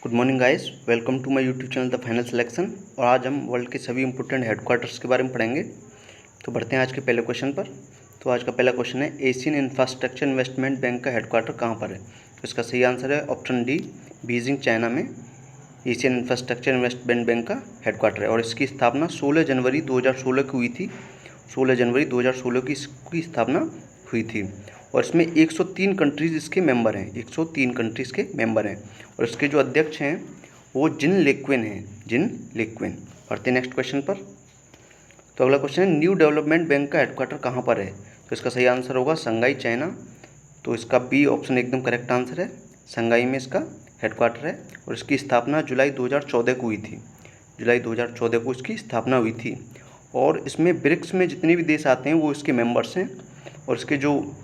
Good morning guys, welcome to my YouTube channel the final selection. और आज हम world के सभी इंपॉर्टेंट हेडक्वार्टर्स के बारे में पढ़ेंगे। तो बढ़ते हैं आज के पहले क्वेश्चन पर। तो आज का पहला क्वेश्चन है, एशियन इंफ्रास्ट्रक्चर इन्वेस्टमेंट बैंक का हेडक्वार्टर कहाँ पर है? तो इसका सही आंसर है ऑप्शन डी, बीजिंग चाइना में एशियन इंफ्रास्ट्रक्चर इन्वेस्टमेंट बैंक का हेडक्वार्टर है। और इसकी स्थापना 16 जनवरी 2016 को हुई थी। 16 जनवरी 2016 की इसकी स्थापना हुई थी। और इसमें 103 कंट्रीज़ इसके मेंबर हैं। 103 कंट्रीज़ के मेंबर हैं। और इसके जो अध्यक्ष हैं वो जिन लेक्विन हैं। जिन लेक्विन। बढ़ते हैं नेक्स्ट क्वेश्चन पर। तो अगला क्वेश्चन है, न्यू डेवलपमेंट बैंक का हेडक्वार्टर कहाँ पर है? तो इसका सही आंसर होगा शंघाई, चाइना। तो इसका बी ऑप्शन एकदम करेक्ट आंसर है। शंघाई में इसका हेडक्वार्टर है। और इसकी स्थापना जुलाई 2014 को हुई थी। जुलाई 2014 को इसकी स्थापना हुई थी। और इसमें ब्रिक्स में जितने भी देश आते हैं वो इसके मेंबर्स हैं। और इसके जो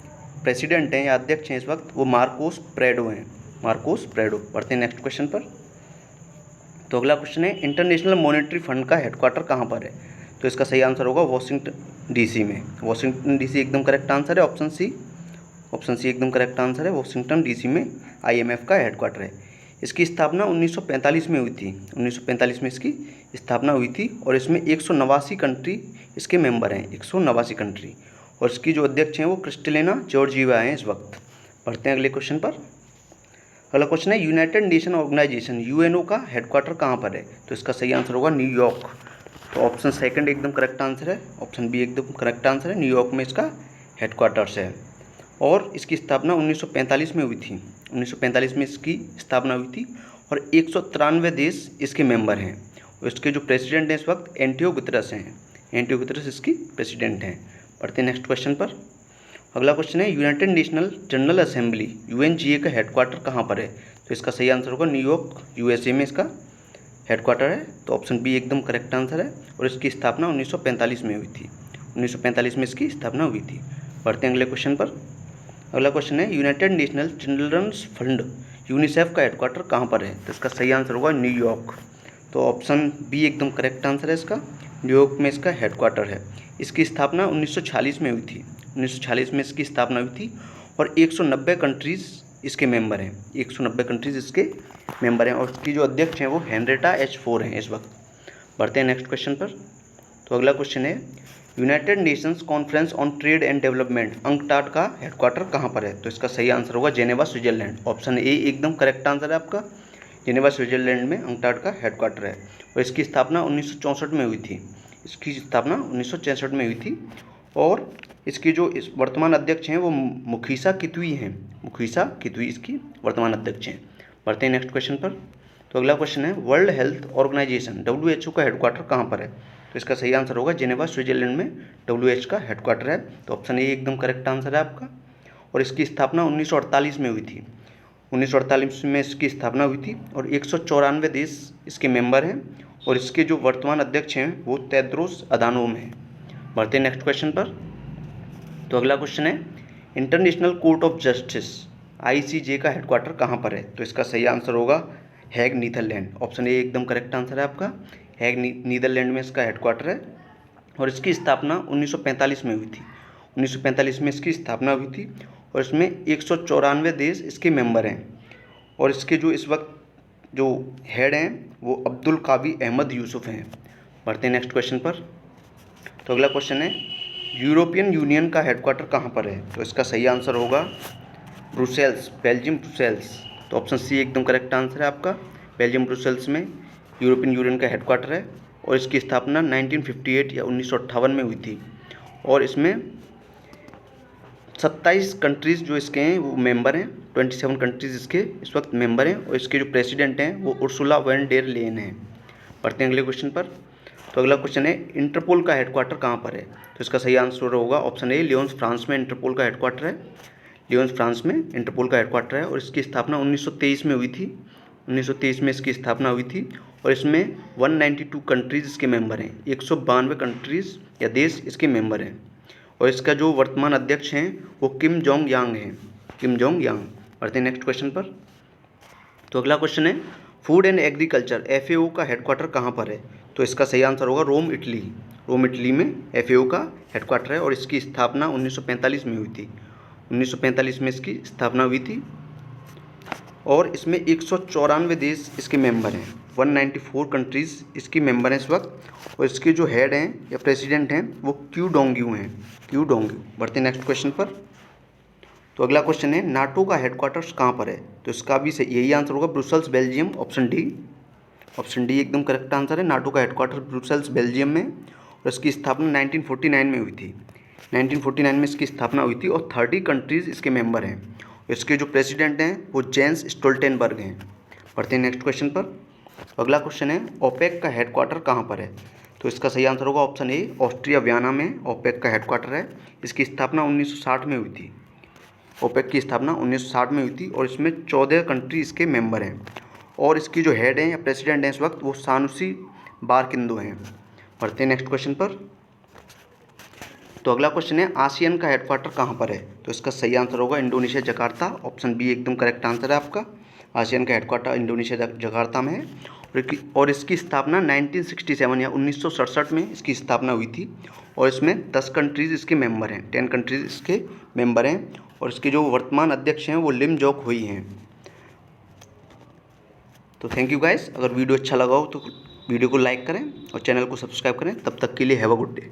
प्रेसिडेंट हैं या अध्यक्ष हैं इस वक्त, वो मार्कोस प्रेडो हैं। मार्कोस प्रेडो। बढ़ते हैं नेक्स्ट क्वेश्चन पर। तो अगला क्वेश्चन है, इंटरनेशनल मॉनेटरी फंड का हेडक्वार्टर कहाँ पर है? तो इसका सही आंसर होगा वॉशिंगटन डीसी में। वॉशिंगटन डीसी एकदम करेक्ट आंसर है। ऑप्शन सी एकदम करेक्ट आंसर है। वॉशिंगटन डीसी में आईएमएफ का हेडक्वार्टर है। इसकी स्थापना 1945 में हुई थी। 1945 में इसकी स्थापना हुई थी। और इसमें 189 कंट्री इसके मेंबर हैं। 189 कंट्री। और इसकी जो अध्यक्ष हैं वो क्रिस्टलिना जॉर्जिवा हैं इस वक्त। बढ़ते हैं अगले क्वेश्चन पर। अगला क्वेश्चन है, यूनाइटेड नेशन ऑर्गेनाइजेशन यूएनओ का हेडक्वार्टर कहाँ पर है? तो इसका सही आंसर होगा न्यूयॉर्क। तो ऑप्शन सेकंड एकदम करेक्ट आंसर है। ऑप्शन बी एकदम करेक्ट आंसर है। न्यूयॉर्क में इसका हेडक्वार्टर्स है। और इसकी स्थापना 1945 में हुई थी। 1945 में इसकी स्थापना हुई थी। और 193 देश इसके मेंबर हैं। और इसके जो प्रेसिडेंट हैं इस वक्त एंटियो गुतरस हैं। एंटियो गुतरस इसकी प्रेसिडेंट हैं। बढ़ते हैं नेक्स्ट क्वेश्चन पर। अगला क्वेश्चन है, United national general assembly UNGA का हेडक्वार्टर कहाँ पर है? तो इसका सही आंसर होगा न्यूयॉर्क, यूएसए में इसका हेडक्वार्टर है। तो ऑप्शन बी एकदम करेक्ट आंसर है। और इसकी स्थापना 1945 में हुई थी। 1945 में इसकी स्थापना हुई थी। बढ़ते हैं अगले क्वेश्चन पर। अगला क्वेश्चन है, United National children's fund UNICEF का हेडक्वार्टर कहाँ पर है? तो इसका सही आंसर होगा न्यूयॉर्क। तो ऑप्शन बी एकदम करेक्ट आंसर है इसका। न्यूयॉर्क में इसका हेडक्वार्टर है। इसकी स्थापना 1946 में हुई थी। 1946 में इसकी स्थापना हुई थी। और 190 कंट्रीज़ इसके मेंबर हैं। 190 कंट्रीज़ इसके मेंबर हैं। और इसकी जो अध्यक्ष हैं वो हेनरिटा H4 हैं इस वक्त। बढ़ते हैं नेक्स्ट क्वेश्चन पर। तो अगला क्वेश्चन है, United Nations conference on trade and development UNCTAD का हेडक्वार्टर कहाँ पर है? तो इसका सही आंसर होगा जेनेवा, स्विट्जरलैंड। ऑप्शन ए एकदम करेक्ट आंसर है आपका। जेनेवा स्विट्जरलैंड में अंकटाड का हेडक्वार्टर है। और इसकी स्थापना 1964 में हुई थी। इसकी स्थापना 1966 में हुई थी। और इसकी जो इस वर्तमान अध्यक्ष हैं वो मुखीसा कितुई हैं। मुखीसा कितुई इसकी वर्तमान अध्यक्ष हैं। बढ़ते हैं नेक्स्ट क्वेश्चन पर। तो अगला क्वेश्चन है, वर्ल्ड हेल्थ ऑर्गेनाइजेशन WHO का हेडक्वार्टर कहाँ पर है? तो इसका सही आंसर होगा जेनेवा, स्विट्जरलैंड में WHO का हेडक्वार्टर है। तो ऑप्शन ए एकदम करेक्ट आंसर है आपका। और इसकी स्थापना 1948 में हुई थी। 1948 में इसकी स्थापना हुई थी। और 194 देश इसके मेंबर हैं। और इसके जो वर्तमान अध्यक्ष हैं वो तेद्रोस अधानोम हैं। बढ़ते हैं नेक्स्ट क्वेश्चन पर। तो अगला क्वेश्चन है, international court of justice ICJ का हेडक्वार्टर कहाँ पर है? तो इसका सही आंसर होगा हैग, नीदरलैंड। ऑप्शन ए एकदम करेक्ट आंसर है आपका। हैग, नीदरलैंड में इसका हेडक्वार्टर है। और इसकी स्थापना 1945 में हुई थी। 1945 में इसकी स्थापना हुई थी। और इसमें 194 देश इसके मेंबर हैं। और इसके जो इस वक्त जो हेड हैं वो अब्दुल कावी अहमद यूसुफ हैं। बढ़ते हैं नेक्स्ट क्वेश्चन पर। तो अगला क्वेश्चन है, यूरोपियन यूनियन का हेडक्वार्टर कहाँ पर है? तो इसका सही आंसर होगा ब्रुसेल्स, बेल्जियम ब्रुसेल्स। तो ऑप्शन सी एकदम करेक्ट आंसर है आपका। बेल्जियम ब्रुसेल्स में यूरोपियन यूनियन का हेडक्वार्टर है। और इसकी स्थापना 1958 या 1958 में हुई थी। और इसमें 27 कंट्रीज़ जो इसके हैं वो मेंबर हैं। 27 कंट्रीज़ इसके इस वक्त मेंबर हैं। और इसके जो प्रेसिडेंट हैं वो उर्सुला वैन डेर लेन हैं। बढ़ते हैं अगले क्वेश्चन पर। तो अगला क्वेश्चन है, इंटरपोल का हेडक्वार्टर कहाँ पर है? तो इसका सही आंसर होगा ऑप्शन ए, लियोन्स, फ्रांस में इंटरपोल का हेडक्वार्टर है। लियोन्स, फ्रांस में इंटरपोल का हेडक्वार्टर है। और इसकी स्थापना 1923 में हुई थी। 1923 में इसकी स्थापना हुई थी। और इसमें 192 कंट्रीज़ इसके मेंबर हैं। 192 कंट्रीज़ या देश इसके मेंबर हैं। और इसका जो वर्तमान अध्यक्ष हैं वो किम जोंग यांग हैं। किम जोंग यांग। बढ़ते हैं नेक्स्ट क्वेश्चन पर। तो अगला क्वेश्चन है, फूड एंड एग्रीकल्चर FAO का हेडक्वार्टर कहाँ पर है? तो इसका सही आंसर होगा रोम, इटली। रोम, इटली में FAO का हेडक्वार्टर है। और इसकी स्थापना 1945 में हुई थी। 1945 में इसकी स्थापना हुई थी। और इसमें 194 देश इसके मेंबर हैं। 194 कंट्रीज़ इसकी मेंबर हैं इस वक्त। और इसके जो हेड हैं या प्रेसिडेंट हैं वो क्यू डोंग्यू हैं, क्यू डोंग्यू। बढ़ते हैं नेक्स्ट क्वेश्चन पर। तो अगला क्वेश्चन है नाटो का हेडक्वार्टर्स कहाँ पर है? तो इसका भी यही आंसर होगा, Brussels Belgium, option D. Option D एकदम करेक्ट आंसर है। नाटो का हेडक्वार्टर ब्रुसेल्स बेल्जियम में, और इसकी स्थापना 1949 में हुई थी। 1949 में इसकी स्थापना हुई थी और 30 कंट्रीज़ इसके मेंबर हैं। इसके जो प्रेसिडेंट हैं वो जेंस स्टोल्टेनबर्ग हैं। पढ़ते हैं नेक्स्ट क्वेश्चन पर। अगला क्वेश्चन है ओपेक का हेडक्वार्टर कहाँ पर है? तो इसका सही आंसर होगा ऑप्शन ए, ऑस्ट्रिया वियना में ओपेक का हेडक्वार्टर है। इसकी स्थापना 1960 में हुई थी। ओपेक की स्थापना 1960 में हुई थी और इसमें 14 कंट्री इसके मेंबर हैं। और इसकी जो हेड हैं या प्रेसिडेंट हैं इस वक्त वो सानुसी बारकिंदो हैं। पढ़ते हैं नेक्स्ट क्वेश्चन पर। तो अगला क्वेश्चन है आसियान का हेडक्वार्टर कहाँ पर है? तो इसका सही आंसर होगा इंडोनेशिया जकार्ता, ऑप्शन बी एकदम करेक्ट आंसर है आपका। आसियान का हेडक्वार्टर इंडोनेशिया जकार्ता में है और इसकी स्थापना 1967 या 1967 में इसकी स्थापना हुई थी। और इसमें 10 कंट्रीज़ इसके मेंबर हैं, 10 कंट्रीज़ इसके मेंबर हैं। और इसके जो वर्तमान अध्यक्ष हैं वो लिम जोक हुई हैं। तो थैंक यू गाइस, अगर वीडियो अच्छा लगा हो तो वीडियो को लाइक करें और चैनल को सब्सक्राइब करें। तब तक के लिए हैव अ गुड डे।